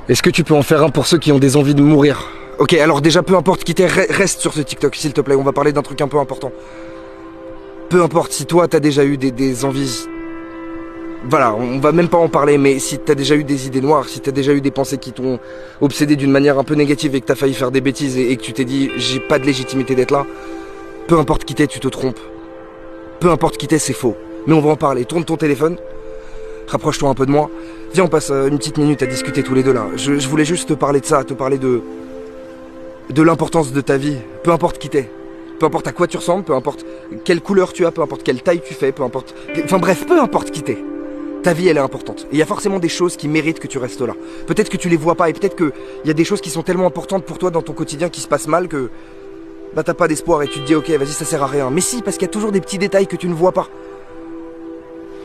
Est-ce que tu peux en faire un pour ceux qui ont des envies de mourir? Ok, alors déjà, peu importe qui t'es, reste sur ce TikTok, s'il te plaît, on va parler d'un truc un peu important. Peu importe si toi, t'as déjà eu des envies... Voilà, on va même pas en parler, mais si t'as déjà eu des idées noires, si t'as déjà eu des pensées qui t'ont obsédé d'une manière un peu négative et que t'as failli faire des bêtises et que tu t'es dit, j'ai pas de légitimité d'être là, peu importe qui t'es, tu te trompes. Peu importe qui t'es, c'est faux. Mais on va en parler. Tourne ton téléphone, rapproche-toi un peu de moi. Viens, on passe une petite minute à discuter tous les deux là. Je voulais juste te parler de ça, te parler de l'importance de ta vie. Peu importe qui t'es. Peu importe à quoi tu ressembles, peu importe quelle couleur tu as, peu importe quelle taille tu fais, peu importe... Enfin bref, peu importe qui t'es. Ta vie, elle est importante. Et il y a forcément des choses qui méritent que tu restes là. Peut-être que tu les vois pas et peut-être qu'il y a des choses qui sont tellement importantes pour toi dans ton quotidien qui se passent mal que... Bah t'as pas d'espoir et tu te dis ok, vas-y, ça sert à rien. Mais si, parce qu'il y a toujours des petits détails que tu ne vois pas.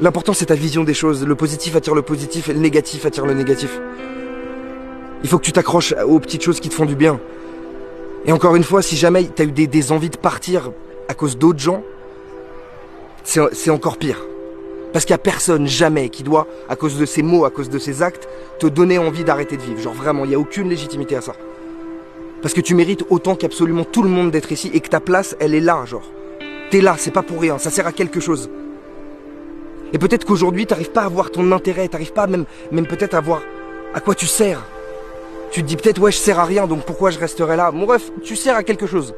L'important c'est ta vision des choses. Le positif attire le positif et le négatif attire le négatif. Il faut que tu t'accroches aux petites choses qui te font du bien. Et encore une fois, si jamais t'as eu des envies de partir à cause d'autres gens, c'est encore pire. Parce qu'il n'y a personne, jamais, qui doit, à cause de ses mots, à cause de ses actes, te donner envie d'arrêter de vivre. Genre vraiment, il n'y a aucune légitimité à ça. Parce que tu mérites autant qu'absolument tout le monde d'être ici et que ta place, elle est là, genre. T'es là, c'est pas pour rien, ça sert à quelque chose. Et peut-être qu'aujourd'hui, t'arrives pas à voir ton intérêt, t'arrives pas même peut-être à voir à quoi tu sers. Tu te dis peut-être, ouais, je sers à rien, donc pourquoi je resterai là? Mon ref, tu sers à quelque chose.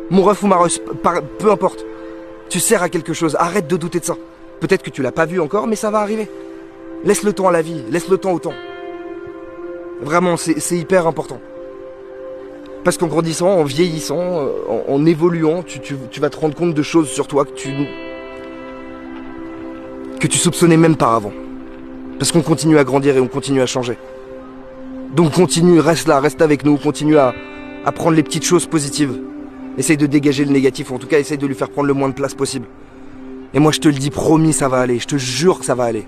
Mon ref ou ma ref, peu importe. Tu sers à quelque chose, arrête de douter de ça. Peut-être que tu l'as pas vu encore, mais ça va arriver. Laisse le temps à la vie, laisse le temps au temps. Vraiment, c'est hyper important. Parce qu'en grandissant, en vieillissant, en évoluant, tu vas te rendre compte de choses sur toi que tu soupçonnais même pas avant. Parce qu'on continue à grandir et on continue à changer. Donc continue, reste là, reste avec nous, continue à prendre les petites choses positives. Essaye de dégager le négatif, ou en tout cas essaye de lui faire prendre le moins de place possible. Et moi je te le dis, promis, ça va aller, je te jure que ça va aller.